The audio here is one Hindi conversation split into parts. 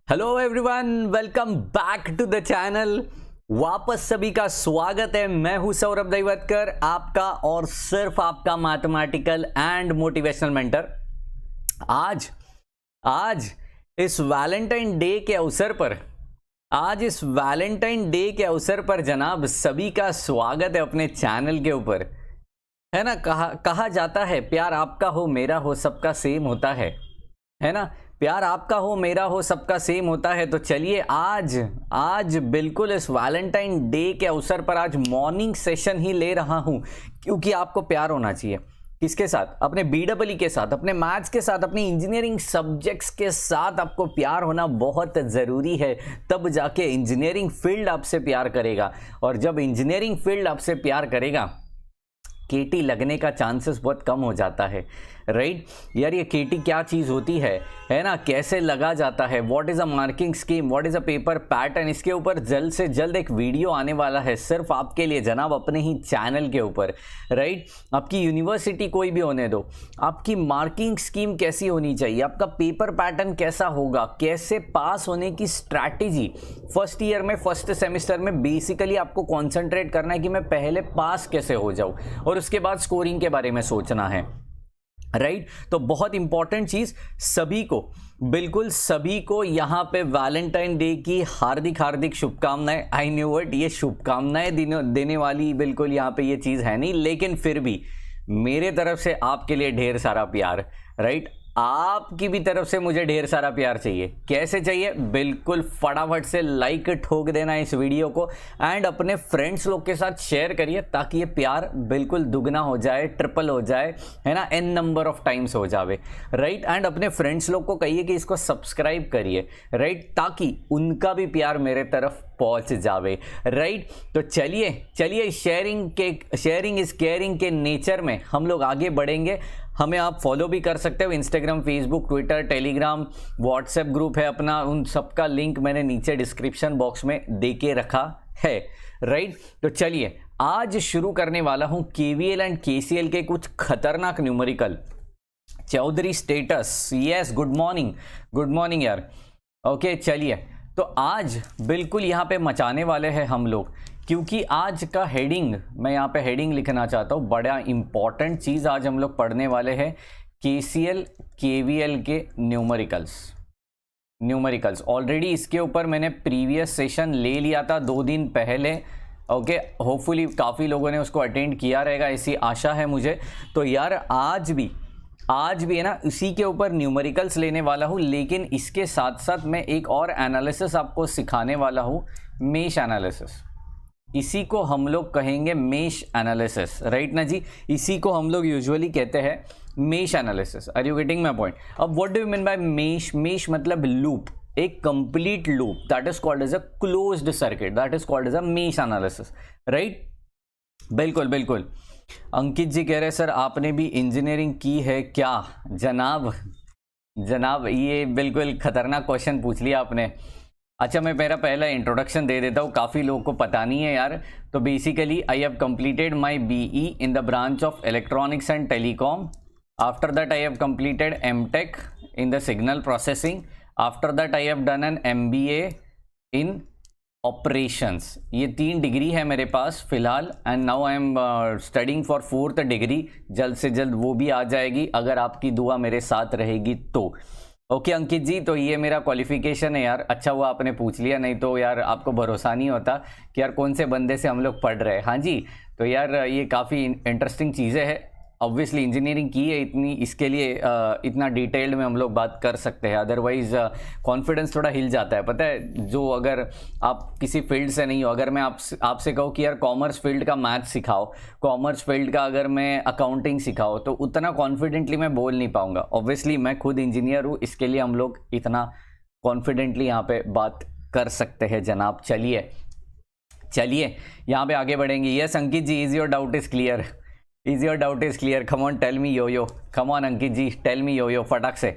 Hello everyone, welcome back to the channel. वापस सभी का स्वागत है। मैं हूं सौरभ दैवतकर, आपका और सिर्फ आपका मैथमेटिकल एंड मोटिवेशनल मेंटर। आज इस वैलेंटाइन डे के अवसर पर जनाब सभी का स्वागत है अपने चैनल के ऊपर। है ना, कहा जाता है प्यार आपका हो मेरा हो सबका सेम होता है ना। प्यार आपका हो मेरा हो सबका सेम होता है। तो चलिए आज बिल्कुल इस वैलेंटाइन डे के अवसर पर आज मॉर्निंग सेशन ही ले रहा हूं, क्योंकि आपको प्यार होना चाहिए। किसके साथ? अपने BEE के साथ, अपने मैथ्स के साथ, अपनी इंजीनियरिंग सब्जेक्ट्स के साथ आपको प्यार होना बहुत ज़रूरी है। तब जाके इंजीनियरिंग फील्ड आपसे प्यार करेगा, और जब इंजीनियरिंग फील्ड आपसे प्यार करेगा केटी लगने का चांसेस बहुत कम हो जाता है। राइट यार, ये केटी क्या चीज़ होती है ना, कैसे लगा जाता है, what is a marking scheme, what is a paper pattern, इसके ऊपर जल्द से जल्द एक वीडियो आने वाला है सिर्फ आपके लिए जनाब, अपने ही चैनल के ऊपर। राइट, आपकी यूनिवर्सिटी कोई भी होने दो, आपकी मार्किंग स्कीम कैसी होनी चाहिए, आपका पेपर पैटर्न कैसा होगा, कैसे पास होने की स्ट्रैटेजी फर्स्ट ईयर में, फर्स्ट सेमेस्टर में बेसिकली आपको कॉन्सेंट्रेट करना है कि मैं पहले पास कैसे हो जाऊं, और उसके बाद स्कोरिंग के बारे में सोचना है। राइट तो बहुत इंपॉर्टेंट चीज, सभी को, बिल्कुल सभी को यहाँ पे वैलेंटाइन डे की हार्दिक शुभकामनाएं। आई न्यू इट, ये शुभकामनाएं देने वाली बिल्कुल यहाँ पे ये चीज है नहीं, लेकिन फिर भी मेरे तरफ से आपके लिए ढेर सारा प्यार। राइट, आपकी भी तरफ से मुझे ढेर सारा प्यार चाहिए। कैसे चाहिए? बिल्कुल फटाफट से लाइक ठोक देना इस वीडियो को, एंड अपने फ्रेंड्स लोग के साथ शेयर करिए, ताकि ये प्यार बिल्कुल दुगना हो जाए, ट्रिपल हो जाए, है ना, n नंबर ऑफ टाइम्स हो जावे। राइट, एंड अपने फ्रेंड्स लोग को कहिए कि इसको सब्सक्राइब करिए। राइट, ताकि उनका भी प्यार मेरे तरफ पहुंच जावे। राइट, तो चलिए शेयरिंग इज केयरिंग के नेचर में हम लोग आगे बढ़ेंगे। हमें आप फॉलो भी कर सकते हो, Instagram, Facebook, Twitter, Telegram, WhatsApp group है अपना, उन सबका लिंक मैंने नीचे डिस्क्रिप्शन बॉक्स में दे के रखा है। राइट, तो चलिए आज शुरू करने वाला हूं KVL एंड KCL के कुछ खतरनाक numerical. Chaudhary status, yes, good morning यार। ओके, चलिए तो आज बिल्कुल यहाँ पे मचाने वाले हैं हम लोग, क्योंकि आज का हेडिंग, मैं यहाँ पे हेडिंग लिखना चाहता हूँ, बड़ा इंपॉर्टेंट चीज़ आज हम लोग पढ़ने वाले हैं, KCL KVL के न्यूमेरिकल्स। ऑलरेडी इसके ऊपर मैंने प्रीवियस सेशन ले लिया था 2 दिन पहले। ओके, होपफुली काफ़ी लोगों ने उसको अटेंड किया रहेगा, ऐसी आशा है मुझे। तो यार आज भी है ना, इसी के ऊपर न्यूमेरिकल्स लेने वाला हूँ, लेकिन इसके साथ साथ मैं एक और एनालिसिस आपको सिखाने वाला हूँ, मेश एनालिसिस। इसी को हम लोग कहेंगे मेश एनालिसिस। राइट ना जी, इसी को हम लोग यूजुअली कहते हैं mesh analysis. Are you getting my point? अब what do you mean by mesh? Mesh मतलब लूप, एक complete loop, that is called as a closed circuit, that is called as a mesh analysis. Right, बिल्कुल। अंकित जी कह रहे सर आपने भी इंजीनियरिंग की है क्या? जनाब ये बिल्कुल खतरनाक क्वेश्चन पूछ लिया आपने। अच्छा, मैं मेरा पहला इंट्रोडक्शन दे देता हूँ, काफ़ी लोगों को पता नहीं है यार। तो basically I have completed my BE in the branch of electronics and telecom. After that I have completed MTech in the signal processing. After that I have done an MBA in operations. ये 3 डिग्री है मेरे पास फिलहाल, and now I am studying for 4th degree. जल्द से जल्द वो भी आ जाएगी, अगर आपकी दुआ मेरे साथ रहेगी तो। ओके अंकित जी, तो ये मेरा क्वालिफिकेशन है यार। अच्छा हुआ आपने पूछ लिया, नहीं तो यार आपको भरोसा नहीं होता कि यार कौन से बंदे से हम लोग पढ़ रहे हैं। हाँ जी, तो यार ये काफ़ी इंटरेस्टिंग चीज़ें हैं। ऑब्वियसली इंजीनियरिंग की है इतनी, इसके लिए इतना डिटेल्ड में हम लोग बात कर सकते हैं, अदरवाइज कॉन्फिडेंस थोड़ा हिल जाता है। पता है, जो अगर आप किसी फील्ड से नहीं हो, अगर मैं आपसे कहूँ कि यार कॉमर्स फील्ड का मैथ सिखाओ, कॉमर्स फील्ड का अगर मैं अकाउंटिंग सिखाओ, तो उतना कॉन्फिडेंटली मैं बोल नहीं पाऊंगा। ऑब्वियसली मैं खुद इंजीनियर हूँ, इसके लिए हम लोग इतना कॉन्फिडेंटली यहाँ पे बात कर सकते हैं जनाब। चलिए यहाँ पे आगे बढ़ेंगे। Yes Ankit ji, is your doubt is clear? Is your doubt is clear? Come on, tell me yo-yo. Come on Ankit ji, tell me yo-yo फटाक से।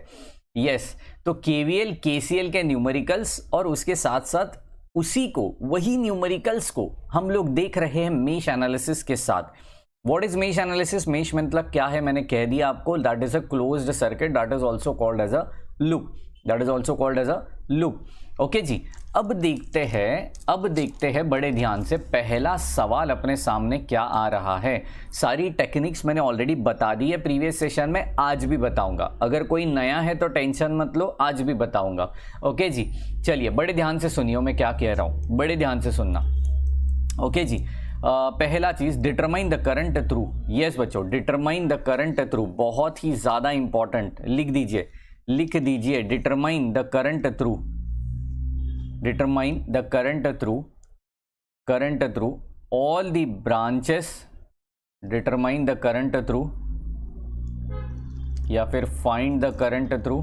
Yes, तो KVL KCL के न्यूमेरिकल्स, और उसके साथ साथ वही न्यूमेरिकल्स को हम लोग देख रहे हैं मेश एनालिसिस के साथ। What is mesh analysis? मेश मतलब क्या है मैंने कह दिया आपको, that is a closed circuit, that is also called as a loop, that is also called as a loop. Okay जी, अब देखते हैं बड़े ध्यान से पहला सवाल अपने सामने क्या आ रहा है। सारी टेक्निक्स मैंने ऑलरेडी बता दी है प्रीवियस सेशन में, आज भी बताऊंगा। अगर कोई नया है तो टेंशन मत लो, आज भी बताऊंगा। ओके जी, चलिए बड़े ध्यान से सुनिए मैं क्या कह रहा हूं, बड़े ध्यान से सुनना। ओके जी, पहला चीज determine the current through. Yes बच्चों, डिटरमाइन द करंट थ्रू बहुत ही ज्यादा इंपॉर्टेंट, लिख दीजिए determine the current through, determine the current through all the branches, determine the current through, या फिर find the current through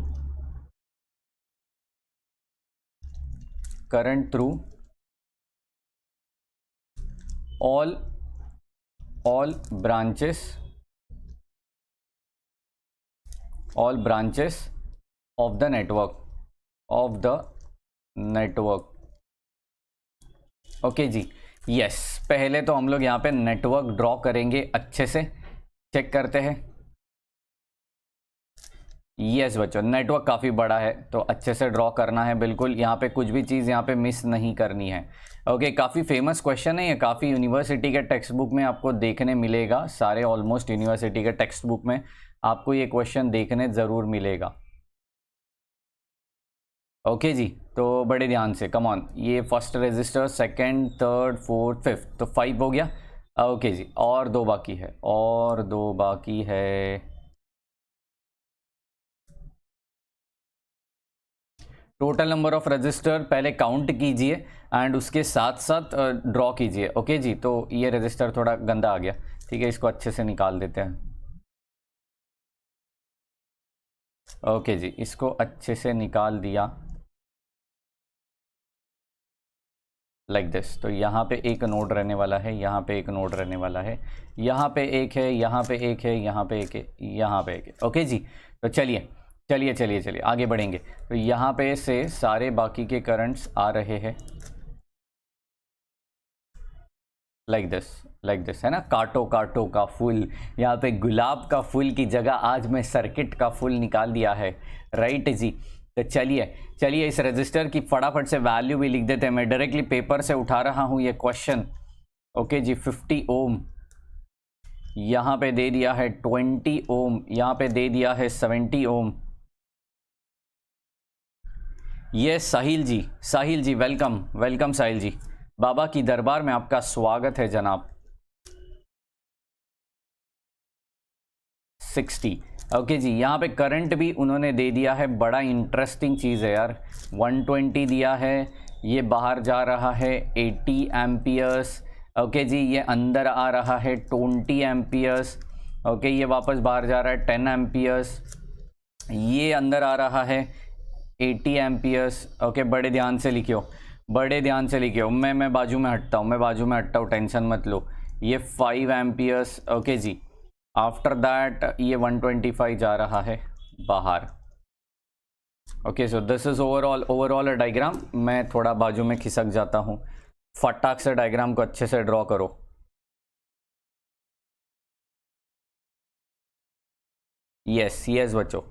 all branches of the network okay जी, यस। पहले तो हम लोग यहाँ पे नेटवर्क ड्रॉ करेंगे, अच्छे से चेक करते हैं। यस बच्चों, नेटवर्क काफ़ी बड़ा है तो अच्छे से ड्रॉ करना है, बिल्कुल यहाँ पे कुछ भी चीज़ यहाँ पे मिस नहीं करनी है। ओके, काफ़ी फेमस क्वेश्चन है ये, काफ़ी यूनिवर्सिटी के टेक्स्ट बुक में आपको देखने मिलेगा, सारे ऑलमोस्ट यूनिवर्सिटी के टेक्स्ट बुक में आपको ये क्वेश्चन देखने ज़रूर मिलेगा। ओके जी, तो बड़े ध्यान से, कम ऑन, ये first resistor, second, third, fourth, fifth, तो 5 हो गया। ओके जी, और 2 बाकी है, टोटल नंबर ऑफ रजिस्टर पहले काउंट कीजिए एंड उसके साथ साथ ड्रॉ कीजिए। ओके जी, तो ये रजिस्टर थोड़ा गंदा आ गया, ठीक है, इसको अच्छे से निकाल देते हैं। ओके जी, इसको अच्छे से निकाल दिया लाइक दिस। तो यहाँ पे एक नोड रहने वाला है, यहाँ पे एक नोड रहने वाला है, यहाँ पे एक है, यहाँ पे एक है, यहाँ पे एक है, यहाँ पे एक है। ओके जी, तो चलिए आगे बढ़ेंगे। तो यहाँ पे से सारे बाकी के करंट्स आ रहे हैं लाइक दिस है ना। कांटों का फूल, यहाँ पे गुलाब का फूल की जगह आज मैं सर्किट का फूल निकाल दिया है, राइट जी। तो चलिए इस रजिस्टर की फटाफट से वैल्यू भी लिख देते हैं। मैं डायरेक्टली पेपर से उठा रहा हूँ ये क्वेश्चन। ओके जी, 50 ओम यहाँ पे दे दिया है, 20 ओम यहाँ पे दे दिया है, 70 ओम। ये साहिल जी वेलकम साहिल जी, बाबा की दरबार में आपका स्वागत है जनाब। 60। ओके जी, यहाँ पे करंट भी उन्होंने दे दिया है, बड़ा इंटरेस्टिंग चीज़ है यार। 120 दिया है, ये बाहर जा रहा है 80 एम्पियर्स। ओके जी, ये अंदर आ रहा है 20 एम्पियर्स। ओके, ये वापस बाहर जा रहा है 10 एम्पियर्स। ये अंदर आ रहा है 80 एम्पियर्स। ओके, बड़े ध्यान से लिखियो। मैं बाजू में हटता हूँ, टेंशन मत लो। ये 5 एम्पियर्स। ओके जी, आफ्टर दैट ये 125 जा रहा है बाहर। Okay, so this is overall a diagram. मैं थोड़ा बाजू में खिसक जाता हूँ, फटाक से डायग्राम को अच्छे से ड्रॉ करो। यस बच्चों,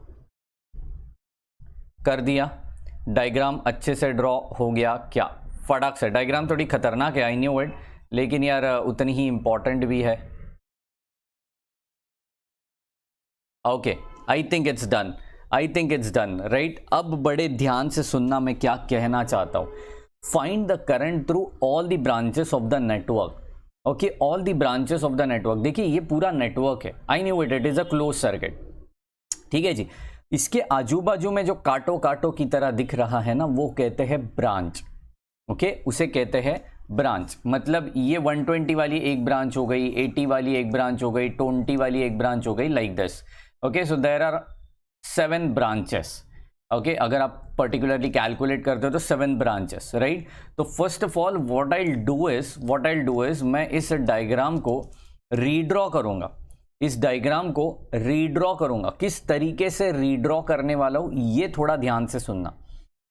कर दिया, डायग्राम अच्छे से ड्रॉ हो गया क्या? फटाक से, डायग्राम थोड़ी खतरनाक है, आई न्यू इट, लेकिन यार उतनी ही इंपॉर्टेंट भी है। Okay, I think it's done right. अब बड़े ध्यान से सुनना मैं क्या कहना चाहता हूं। Find the current through all the branches of the network. Okay, all the branches of the network. देखिए ये पूरा नेटवर्क है, I knew it is a close circuit, ठीक है जी। इसके आजू बाजू में जो कांटों की तरह दिख रहा है ना, वो कहते हैं ब्रांच। ओके, उसे कहते हैं ब्रांच। मतलब ये 120 वाली एक ब्रांच हो गई, 80 वाली एक ब्रांच हो गई, 20 वाली एक ब्रांच हो गई, like this. Okay, so there are 7 branches. Okay, अगर आप पर्टिकुलरली कैलकुलेट करते हो तो 7 ब्रांचेस, राइट। तो first of all what I do is मैं इस डायग्राम को रीड्रॉ करूंगा। किस तरीके से रीड्रॉ करने वाला हूं, ये थोड़ा ध्यान से सुनना।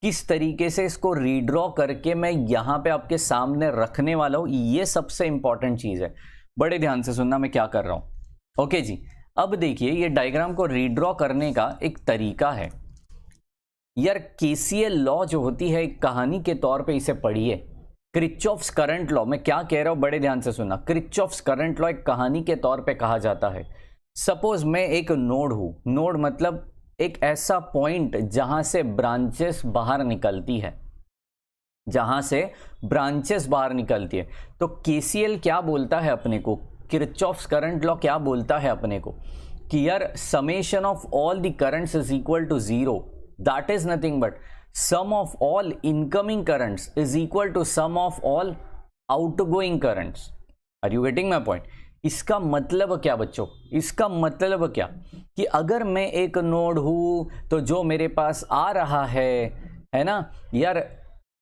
किस तरीके से इसको रीड्रॉ करके मैं यहां पे आपके सामने रखने वाला हूं, ये सबसे इंपॉर्टेंट चीज है। बड़े ध्यान से सुनना मैं क्या कर रहा हूं। ओके जी, अब देखिए ये डायग्राम को रीड्रॉ करने का एक तरीका है यार। केसीएल लॉ जो होती है एक कहानी के तौर पे इसे पढ़िए। किरचॉफ्स करंट लॉ, मैं क्या कह रहा हूं बड़े ध्यान से सुनना। किरचॉफ्स करंट लॉ एक कहानी के तौर पे कहा जाता है। सपोज मैं एक नोड हूं, नोड मतलब एक ऐसा पॉइंट जहां से ब्रांचेस बाहर निकलती है, जहां से ब्रांचेस बाहर निकलती है। तो केसीएल क्या बोलता है अपने को, किरचॉफ्स करंट लॉ क्या बोलता है अपने को कि यार summation of all the currents is equal to zero. That is nothing but sum of all incoming currents is equal to sum of all outgoing currents. Are you getting my point? इसका मतलब क्या बच्चों, इसका मतलब क्या कि अगर मैं एक नोड हूं तो जो मेरे पास आ रहा है ना यार,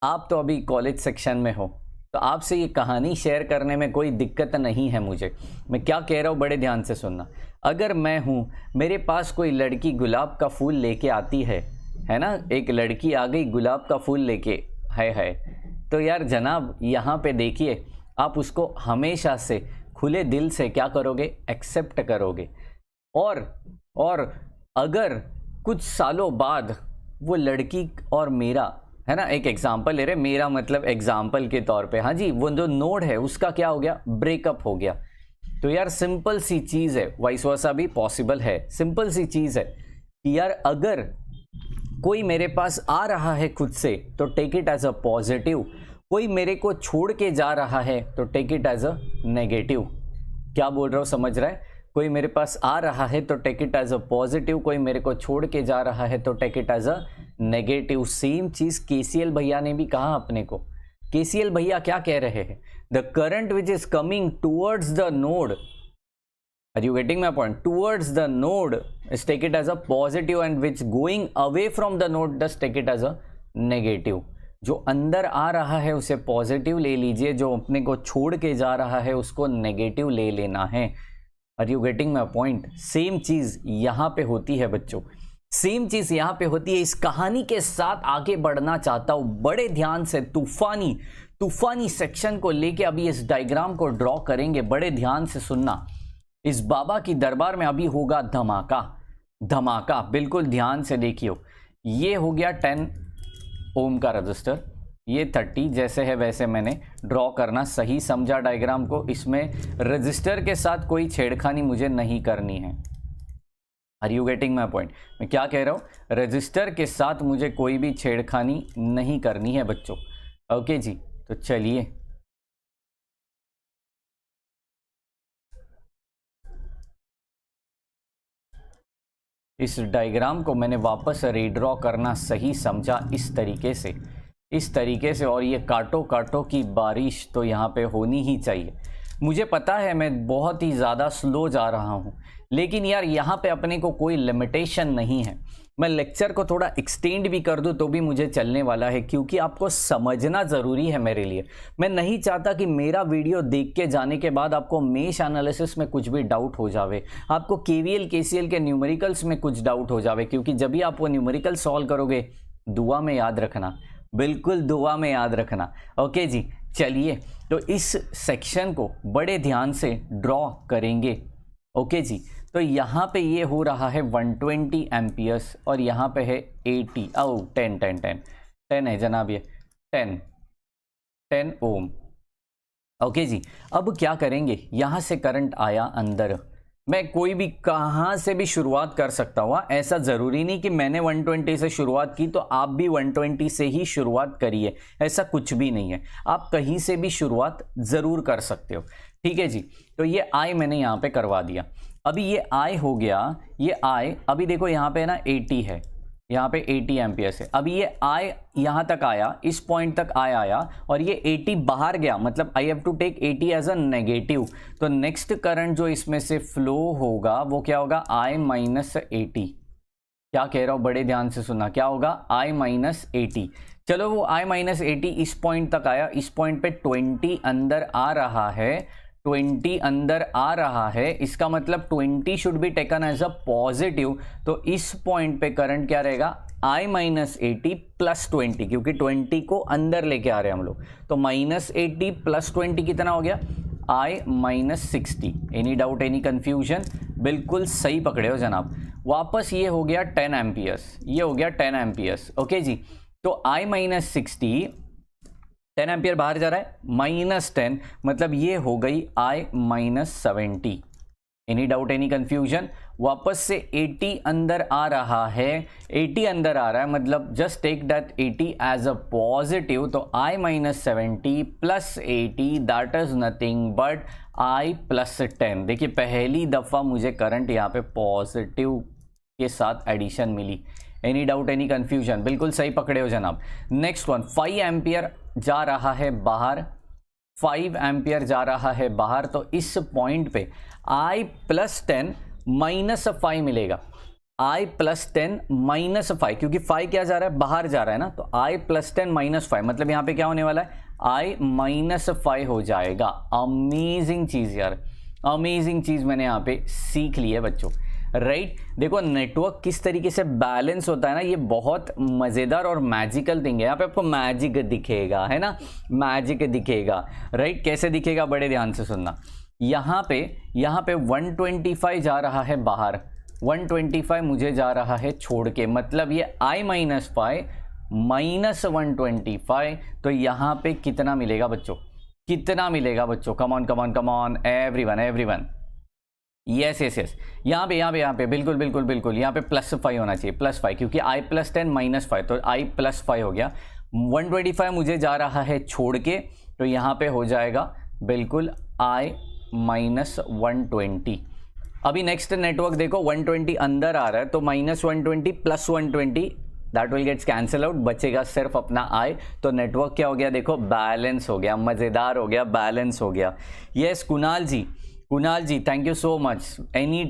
आप तो अभी कॉलेज सेक्शन में हो तो आपसे ये कहानी शेयर करने में कोई दिक्कत नहीं है मुझे। मैं क्या कह रहा हूं बड़े ध्यान से सुनना। अगर मैं हूं, मेरे पास कोई लड़की गुलाब का फूल लेके आती है ना, एक लड़की आ गई गुलाब का फूल लेके है तो यार जनाब यहाँ पे देखिए, आप उसको हमेशा से खुले दिल से क्या करोगे, एक्सेप्ट करोगे। और अगर कुछ सालों बाद वो लड़की और मेरा, है ना, एक एग्जाम्पल ले रहे, मेरा मतलब एग्जाम्पल के तौर पे, हाँ जी, वो जो नोड है उसका क्या हो गया, ब्रेकअप हो गया। तो यार सिंपल सी चीज़ है, वाइस वर्सा भी पॉसिबल है। सिंपल सी चीज़ है कि यार अगर कोई मेरे पास आ रहा है खुद से तो take it as a positive, कोई मेरे को छोड़ के जा रहा है तो take it as a negative. क्या बोल रहा हूँ समझ रहा है? कोई मेरे पास आ रहा है तो take it as a positive, कोई मेरे को छोड़ के जा रहा है तो take it as a negative. Same चीज केसीएल भैया ने भी कहा अपने को। केसीएल भैया क्या कह रहे हैं, the current which is coming towards the node, are you getting my point, towards the node is take it as a positive and which going away from the node does take it as a negative. जो अंदर आ रहा है उसे पॉजिटिव ले लीजिए, जो अपने को छोड़ के जा रहा है उसको नेगेटिव ले लेना है। Are you getting my point? Same चीज यहां पे होती है बच्चों, सेम चीज यहां पे होती है। इस कहानी के साथ आगे बढ़ना चाहता हूं बड़े ध्यान से। तूफानी सेक्शन को लेके अभी इस डायग्राम को ड्रॉ करेंगे, बड़े ध्यान से सुनना। इस बाबा की दरबार में अभी होगा धमाका, बिल्कुल ध्यान से देखियो। ये हो गया 10 ओम का रजिस्टर, ये 30 जैसे है वैसे मैंने ड्रॉ करना सही समझा डायग्राम को। इसमें रजिस्टर के साथ कोई छेड़खानी मुझे नहीं करनी है। Are you getting my point? मैं क्या कह रहा हूँ, रजिस्टर के साथ मुझे कोई भी छेड़खानी नहीं करनी है बच्चों। ओके जी, तो चलिए इस डायग्राम को मैंने वापस रीड्रॉ करना सही समझा इस तरीके से। और ये कांटों की बारिश तो यहाँ पे होनी ही चाहिए। मुझे पता है मैं बहुत ही ज़्यादा स्लो जा रहा हूँ, लेकिन यार यहाँ पे अपने को कोई लिमिटेशन नहीं है। मैं लेक्चर को थोड़ा एक्सटेंड भी कर दूँ तो भी मुझे चलने वाला है, क्योंकि आपको समझना ज़रूरी है मेरे लिए। मैं नहीं चाहता कि मेरा वीडियो देख के जाने के बाद आपको मेश एनालिसिस में कुछ भी डाउट हो जावे, आपको केवीएल केसीएल के न्यूमेरिकल्स में कुछ डाउट हो जावे, क्योंकि जब भी आप वो न्यूमेरिकल सॉल्व करोगे, दुआ में याद रखना, बिल्कुल दुआ में याद रखना। ओके जी, चलिए तो इस सेक्शन को बड़े ध्यान से ड्रॉ करेंगे। ओके जी, तो यहाँ पे ये हो रहा है 120 एम्पियर्स और यहाँ पे है 80 10 है जनाब, ये 10 ओम। ओके जी, अब क्या करेंगे, यहाँ से करंट आया अंदर, मैं कोई भी कहाँ से भी शुरुआत कर सकता हूँ। ऐसा ज़रूरी नहीं कि मैंने 120 से शुरुआत की तो आप भी 120 से ही शुरुआत करिए, ऐसा कुछ भी नहीं है। आप कहीं से भी शुरुआत ज़रूर कर सकते हो। ठीक है जी, तो ये आई मैंने यहाँ पे करवा दिया। अभी ये आई हो गया, ये आई अभी देखो यहाँ पे ना 80 है, यहाँ पे 80 एम्पियर्स है। अभी ये आई यहाँ तक आया, इस पॉइंट तक आया और ये 80 बाहर गया, मतलब I have to take 80 as a negative. तो नेक्स्ट करंट जो इसमें से फ्लो होगा वो क्या होगा, I माइनस 80। क्या कह रहा हूँ बड़े ध्यान से सुनना, क्या होगा, I माइनस 80। चलो वो I माइनस 80 इस पॉइंट तक आया, इस पॉइंट पे 20 अंदर आ रहा है, 20 अंदर आ रहा है, इसका मतलब 20 should be taken as a positive. तो इस पॉइंट पे करंट क्या रहेगा, I माइनस 80 प्लस 20, क्योंकि 20 को अंदर लेके आ रहे हैं हम लोग। तो माइनस 80 प्लस 20 कितना हो गया, I minus 60। Any doubt, any confusion? बिल्कुल सही पकड़े हो जनाब। वापस ये हो गया 10 एम्पियर्स, ये हो गया 10 एम्पियर्स। ओके जी, तो I माइनस 60, 10 एम्पियर बाहर जा रहा है, माइनस 10 मतलब ये हो गई I minus 70। Any doubt, any confusion? वापस से 80 अंदर आ रहा है, 80 अंदर आ रहा है मतलब just take that 80 as a positive. तो I minus 70 plus 80 that is nothing but I plus 10। देखिए पहली दफ़ा मुझे करंट यहाँ पे पॉजिटिव के साथ एडिशन मिली। Any doubt, any confusion? बिल्कुल सही पकड़े हो जनाब। नेक्स्ट वन, 5 एम्पियर जा रहा है बाहर, 5 एम्पियर जा रहा है बाहर। तो इस पॉइंट पे I प्लस 10 माइनस 5 मिलेगा। I प्लस 10 माइनस 5, क्योंकि 5 क्या जा रहा है, बाहर जा रहा है ना। तो I प्लस 10 माइनस 5 मतलब यहाँ पे क्या होने वाला है, I माइनस 5 हो जाएगा। अमेजिंग चीज़ यार, अमेजिंग चीज़ मैंने यहाँ पे सीख ली है बच्चों, राइट। देखो नेटवर्क किस तरीके से बैलेंस होता है ना, ये बहुत मज़ेदार और मैजिकल थिंग है। यहाँ पे आपको मैजिक दिखेगा, है ना, मैजिक दिखेगा, राइट। कैसे दिखेगा, बड़े ध्यान से सुनना। यहाँ पे 125 जा रहा है बाहर, 125 मुझे जा रहा है छोड़ के, मतलब ये I माइनस 5 माइनस 125। तो यहाँ पे कितना मिलेगा बच्चों, कितना मिलेगा बच्चों? Come on come on come on everyone, everyone, yes yes yes. यहाँ पे बिल्कुल यहाँ पे प्लस 5 होना चाहिए, प्लस 5, क्योंकि I प्लस 10 माइनस 5 तो I प्लस 5 हो गया। 125 मुझे जा रहा है छोड़ के, तो यहाँ पे हो जाएगा बिल्कुल I माइनस 120। अभी नेक्स्ट नेटवर्क देखो, 120 अंदर आ रहा है तो minus 120 plus 120 that will gets cancel out, बचेगा सिर्फ अपना I। तो नेटवर्क क्या हो गया, देखो बैलेंस हो गया, मज़ेदार हो गया, बैलेंस हो गया। Yes Kunal ji, Kunal ji thank you so much. Any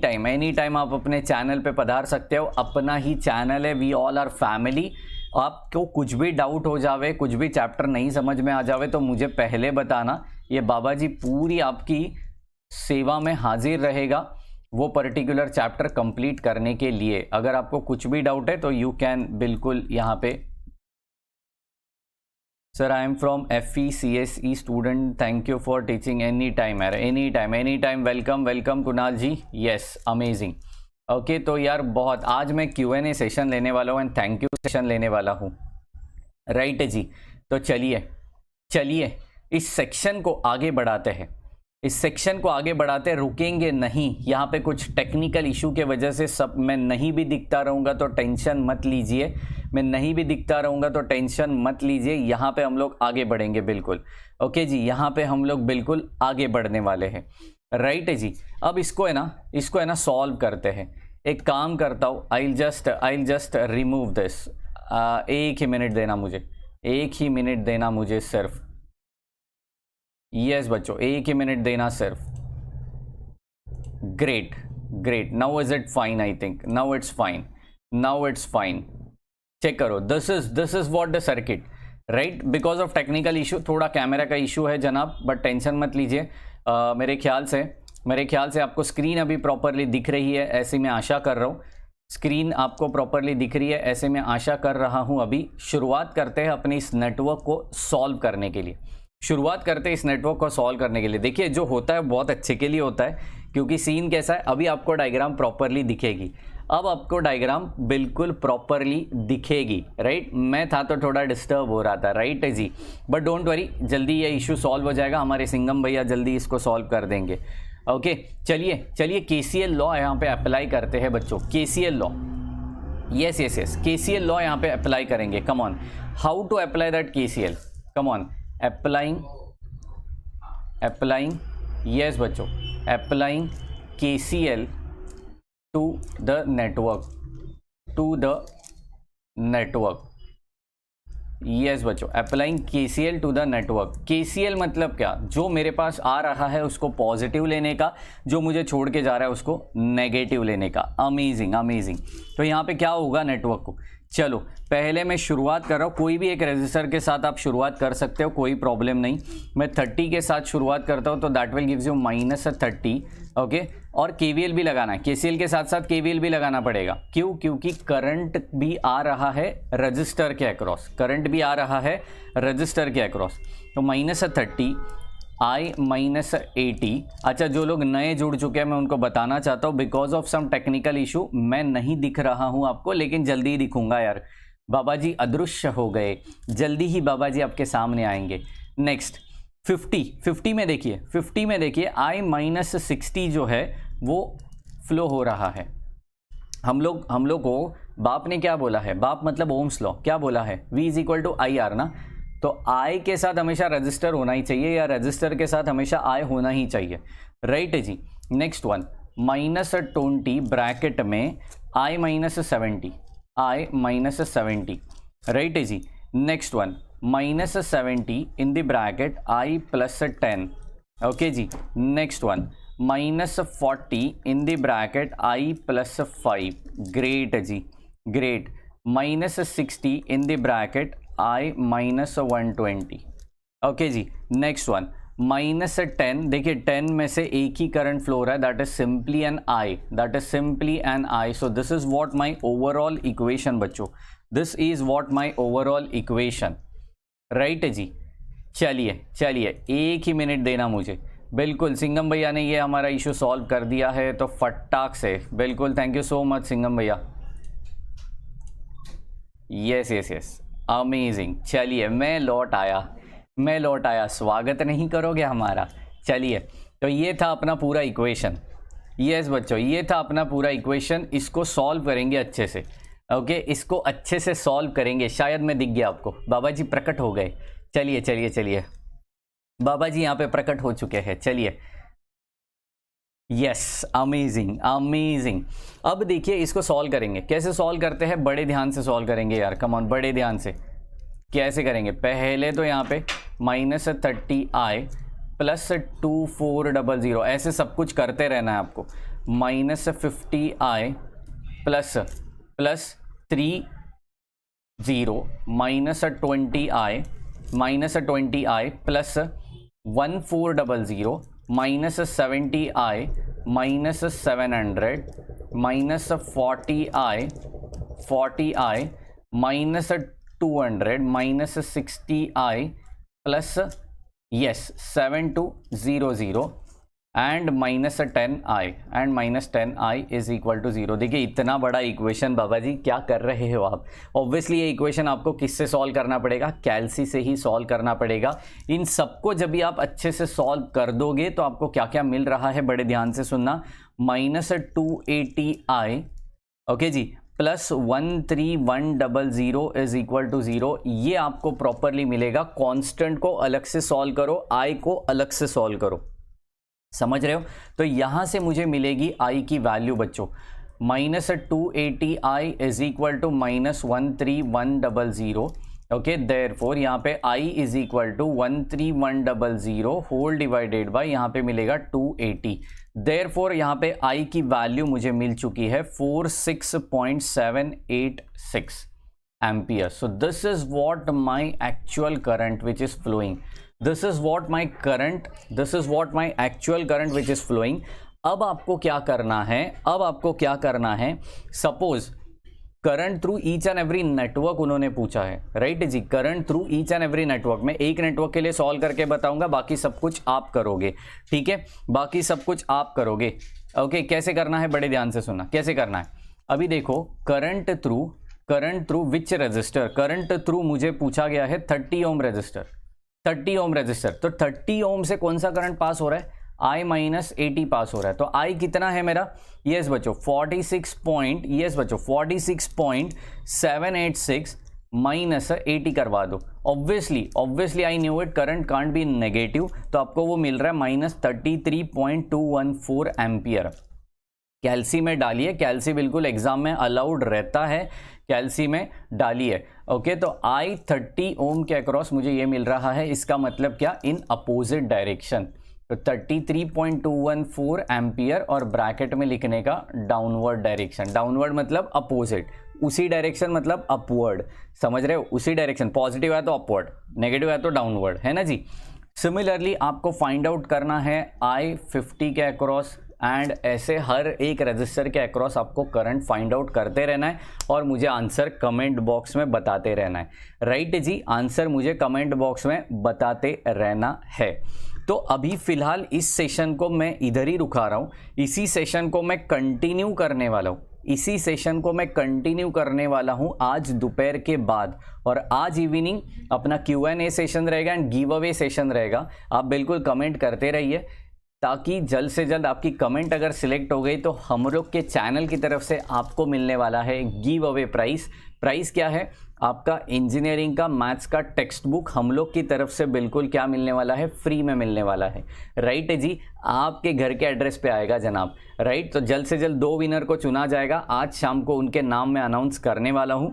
time आप अपने चैनल पे पधार सकते हो, अपना ही चैनल है, वी ऑल आर फैमिली। आपको कुछ भी डाउट हो जावे, कुछ भी चैप्टर नहीं समझ में आ जावे तो मुझे पहले बताना, ये बाबा जी पूरी आपकी सेवा में हाजिर रहेगा वो पर्टिकुलर चैप्टर कंप्लीट करने के लिए। अगर आपको कुछ भी डाउट है तो यू कैन बिल्कुल यहाँ पे। Sir I am from FECSE student, thank you for teaching. Any time welcome Kunal ji. Yes amazing. Okay तो यार बहुत आज मैं Q&A सेशन लेने वाला हूँ एंड थैंक यू सेशन लेने वाला हूँ, राइट जी। तो चलिए इस सेक्शन को आगे बढ़ाते हैं, रुकेंगे नहीं। यहाँ पे कुछ टेक्निकल इशू के वजह से सब मैं नहीं भी दिखता रहूँगा तो टेंशन मत लीजिए, यहाँ पे हम लोग आगे बढ़ेंगे बिल्कुल। ओके जी, यहाँ पे हम लोग बिल्कुल आगे बढ़ने वाले हैं, राइट है जी। अब इसको है ना सॉल्व करते हैं। एक काम करता हूँ, आई जस्ट रिमूव दिस। एक ही मिनट देना मुझे सिर्फ। यस बच्चों, एक ही मिनट देना सिर्फ। Great, now is it fine? I think now it's fine. Check करो, this is what the circuit, right. Because of technical issue, थोड़ा कैमरा का इशू है जनाब, बट टेंशन मत लीजिए। मेरे ख्याल से आपको स्क्रीन अभी प्रॉपरली दिख रही है, ऐसे मैं आशा कर रहा हूँ। स्क्रीन आपको प्रॉपरली दिख रही है, ऐसे मैं आशा कर रहा हूँ। अभी शुरुआत करते हैं अपने इस नेटवर्क को सॉल्व करने के लिए। देखिए जो होता है बहुत अच्छे के लिए होता है, क्योंकि सीन कैसा है, अभी आपको डायग्राम प्रॉपरली दिखेगी। अब आपको डायग्राम बिल्कुल प्रॉपरली दिखेगी, राइट। मैं था तो थोड़ा डिस्टर्ब हो रहा था, राइट है जी, बट डोंट वरी, जल्दी ये इशू सॉल्व हो जाएगा। हमारे सिंगम भैया जल्दी इसको सॉल्व कर देंगे। ओके चलिए KCL लॉ यहाँ पे अप्लाई करते हैं बच्चों। KCL law, yes KCL law यहाँ पे अप्लाई करेंगे। Come on, how to apply that KCL? Come on, applying, yes बच्चों, applying KCL to the network, yes बच्चों, applying KCL to the network. KCL मतलब क्या, जो मेरे पास आ रहा है उसको पॉजिटिव लेने का, जो मुझे छोड़ के जा रहा है उसको नेगेटिव लेने का। अमेजिंग। तो यहाँ पे क्या होगा नेटवर्क को, चलो पहले मैं शुरुआत कर रहा हूँ। कोई भी एक रजिस्टर के साथ आप शुरुआत कर सकते हो, कोई प्रॉब्लम नहीं। मैं 30 के साथ शुरुआत करता हूँ, तो that will gives you -30। Okay, और KVL भी लगाना है, KCL के साथ साथ KVL भी लगाना पड़ेगा। क्यों? क्योंकि करंट भी आ रहा है रजिस्टर के अक्रॉस, तो -30 I माइनस 80। अच्छा, जो लोग नए जुड़ चुके हैं मैं उनको बताना चाहता हूँ, because of some technical issue मैं नहीं दिख रहा हूँ आपको, लेकिन जल्दी ही दिखूंगा यार। बाबा जी अदृश्य हो गए, जल्दी ही बाबा जी आपके सामने आएंगे। नेक्स्ट 50 में देखिए, 50 में देखिए I माइनस 60 जो है वो फ्लो हो रहा है। हम लोग को बाप ने क्या बोला है, बाप मतलब ओम्स लॉ क्या बोला है, V is equal to I R ना। तो I के साथ हमेशा रजिस्टर होना ही चाहिए, या रजिस्टर के साथ हमेशा I होना ही चाहिए, राइट है जी। नेक्स्ट वन -20 ब्रैकेट में I minus 70, I minus 70, right है जी। Next one -70 in the bracket I plus 10, okay जी। Next one -40 in the bracket I plus 5, great जी, great. -60 in the bracket I minus 120, okay जी। नेक्स्ट वन -10, देखिए 10 में से एक ही करंट फ्लो रहा है, that is simply an I, that is simply an I. So this is what my overall equation बच्चों, this is what my overall equation, right है जी। चलिए चलिए, एक ही मिनट देना मुझे। बिल्कुल, सिंगम भैया ने ये हमारा इशू सॉल्व कर दिया है, तो फटाक से, बिल्कुल, thank you so much Singham भैया। Yes yes yes, amazing. चलिए मैं लौट आया, स्वागत नहीं करोगे हमारा। चलिए, तो ये था अपना पूरा इक्वेशन। यस बच्चों, ये था अपना पूरा इक्वेशन। इसको सॉल्व करेंगे अच्छे से, ओके, इसको अच्छे से सॉल्व करेंगे। शायद मैं दिख गया आपको, बाबा जी प्रकट हो गए। चलिए चलिए चलिए, बाबा जी यहाँ पे प्रकट हो चुके हैं। चलिए, यस, अमेजिंग अमेजिंग। अब देखिए इसको सॉल्व करेंगे, कैसे सॉल्व करते हैं, बड़े ध्यान से सॉल्व करेंगे यार, कम ऑन, बड़े ध्यान से। कैसे करेंगे, पहले तो यहाँ पे -30i प्लस 2400, ऐसे सब कुछ करते रहना है आपको। -50i plus 30 -20i plus 1400 -70i -700 -40i -200 -60i plus yes 7200 and -10i and -10i is equal to 0। देखिए इतना बड़ा इक्वेशन बाबा जी क्या कर रहे हो आप। ऑब्वियसली ये इक्वेशन आपको किससे सॉल्व करना पड़ेगा, कैल्सी से ही सॉल्व करना पड़ेगा। इन सबको जब भी आप अच्छे से सॉल्व कर दोगे तो आपको क्या क्या मिल रहा है, बड़े ध्यान से सुनना। -280i, ओके जी, प्लस 13100 इज इक्वल टू 0। ये आपको प्रॉपरली मिलेगा। कांस्टेंट को अलग से सॉल्व करो, आई को अलग से सॉल्व करो, समझ रहे हो। तो यहां से मुझे मिलेगी आई की वैल्यू बच्चों, -280i is equal to -13100, okay. Therefore यहाँ पे i is equal to 13100 whole divided by यहाँ पे मिलेगा 280। देयरफॉर यहाँ पे i की वैल्यू मुझे मिल चुकी है 46.786 ampere. So this is what my actual current which is flowing, this is what my actual current which is flowing। अब आपको क्या करना है, suppose current through each and every network उन्होंने पूछा है, राइट जी। Current through each and every network, मैं एक नेटवर्क के लिए सॉल्व करके बताऊंगा, बाकी सब कुछ आप करोगे, ठीक है, बाकी सब कुछ आप करोगे, ओके। कैसे करना है, बड़े ध्यान से सुनना, कैसे करना है। अभी देखो, current through which register, current through मुझे पूछा गया है 30 ओम रजिस्टर, 30 ओम रजिस्टर। तो 30 ओम से कौन सा करंट पास हो रहा है, I माइनस 80 पास हो रहा है। तो I कितना है मेरा, यस बच्चों 46.786 माइनस 80 करवा दो। Obviously I knew it, current can't be negative, तो आपको वो मिल रहा है -33.214 एम्पियर। कैल्सी में डालिए, कैल्सी बिल्कुल एग्जाम में अलाउड रहता है, कैल्सी में डालिए, ओके। तो I 30 ओम के अक्रॉस मुझे ये मिल रहा है, इसका मतलब क्या, इन अपोजिट डायरेक्शन। तो 33.214 एम्पियर और ब्रैकेट में लिखने का डाउनवर्ड डायरेक्शन, डाउनवर्ड मतलब अपोजिट, उसी डायरेक्शन मतलब अपवर्ड, समझ रहे हो, उसी डायरेक्शन। पॉजिटिव है तो अपवर्ड, नेगेटिव है तो डाउनवर्ड, है ना जी। सिमिलरली आपको फाइंड आउट करना है I 50 के अक्रॉस, एंड ऐसे हर एक रजिस्टर के अक्रॉस आपको करंट फाइंड आउट करते रहना है और मुझे आंसर कमेंट बॉक्स में बताते रहना है, राइट जी। आंसर मुझे कमेंट बॉक्स में बताते रहना है। तो अभी फ़िलहाल इस सेशन को मैं इधर ही रुका रहा हूँ। इसी सेशन को मैं कंटिन्यू करने वाला हूँ आज दोपहर के बाद। और आज इवनिंग अपना Q&A सेशन रहेगा एंड गिव अवे सेशन रहेगा। आप बिल्कुल कमेंट करते रहिए ताकि जल्द से जल्द आपकी कमेंट अगर सिलेक्ट हो गई तो हम लोग के चैनल की तरफ से आपको मिलने वाला है गिव अवे प्राइस क्या है? आपका इंजीनियरिंग का मैथ्स का टेक्स्ट बुक हम लोग की तरफ से बिल्कुल क्या मिलने वाला है? फ्री में मिलने वाला है। राइट है जी, आपके घर के एड्रेस पे आएगा जनाब। राइट, तो जल्द से जल्द 2 विनर को चुना जाएगा। आज शाम को उनके नाम में अनाउंस करने वाला हूं,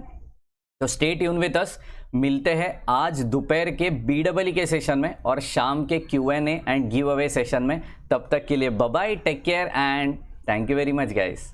तो स्टे ट्यून विद अस। मिलते हैं आज दोपहर के BEE के सेशन में और शाम के Q&A and give away session में। तब तक के लिए bye bye, take care and thank you very much guys.